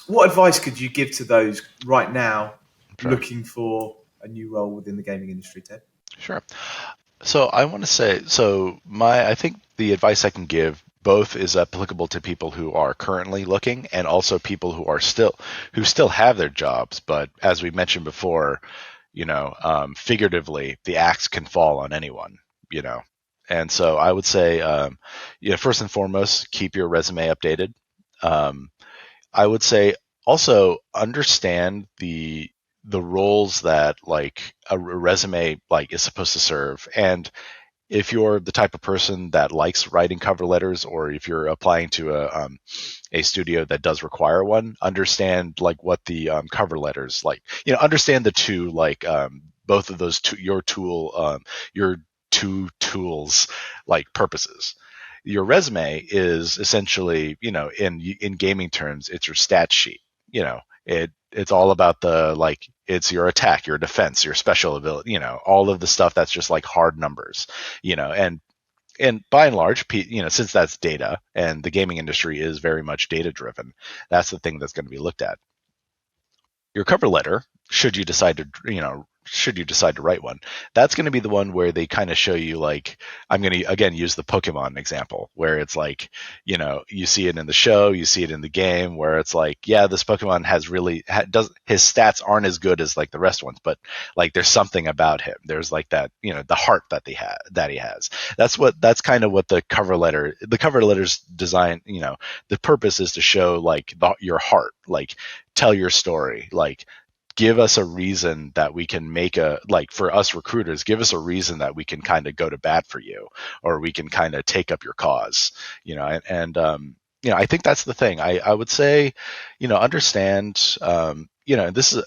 what advice could you give to those right now Sure. looking for a new role within the gaming industry, Ted? Sure. So I want to say, I think the advice I can give both is applicable to people who are currently looking and also people who still have their jobs, but as we mentioned before, figuratively, the axe can fall on anyone, you know. And so I would say, first and foremost, keep your resume updated. Um, I would say also understand the roles that like a resume like is supposed to serve. And if you're the type of person that likes writing cover letters, or if you're applying to a studio that does require one, understand like what the cover letters like. Understand the two like both of those your two tools like purposes. Your resume is essentially, in gaming terms, it's your stat sheet. It's all about it's your attack, your defense, your special ability, all of the stuff that's just like hard numbers, and by and large, since that's data and the gaming industry is very much data driven, that's the thing that's going to be looked at. Your cover letter, should you decide to write one, that's going to be the one where they kind of show you like, I'm going to again use the Pokemon example, where it's like, you see it in the show, you see it in the game, where it's like, yeah, this Pokemon has really does his stats aren't as good as like the rest ones, but like there's something about him. There's like that, the heart that he has. That's kind of what the cover letter's design. The purpose is to show like your heart, like tell your story, like give us a reason that we can for us recruiters, give us a reason that we can kind of go to bat for you, or we can kind of take up your cause, I think that's the thing. I would say, understand, this is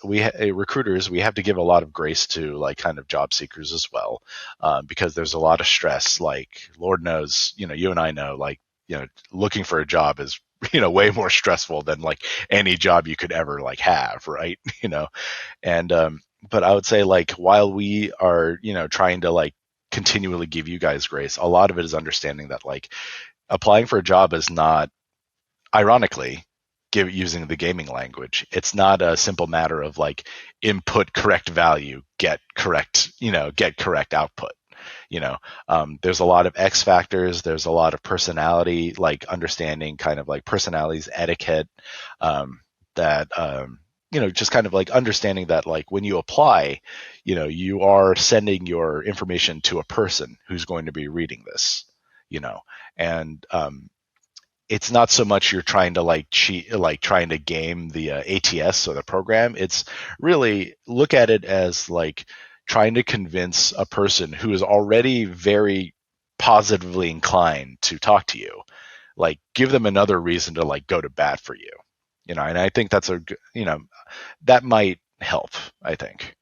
recruiters, we have to give a lot of grace to like kind of job seekers as well, because there's a lot of stress. Like Lord knows, you and I know, like, looking for a job is way more stressful than like any job you could ever like have, right? And but I would say like while we are trying to like continually give you guys grace, a lot of it is understanding that like applying for a job is not, ironically, using the gaming language, it's not a simple matter of like input correct value, get correct output. There's a lot of X factors, there's a lot of personality, like understanding kind of like personalities, etiquette, that just kind of like understanding that like when you apply, you are sending your information to a person who's going to be reading this, you know and it's not so much you're trying to like cheat, like trying to game the ATS or the program. It's really look at it as like trying to convince a person who is already very positively inclined to talk to you, like give them another reason to like go to bat for you. And I think that might help, I think.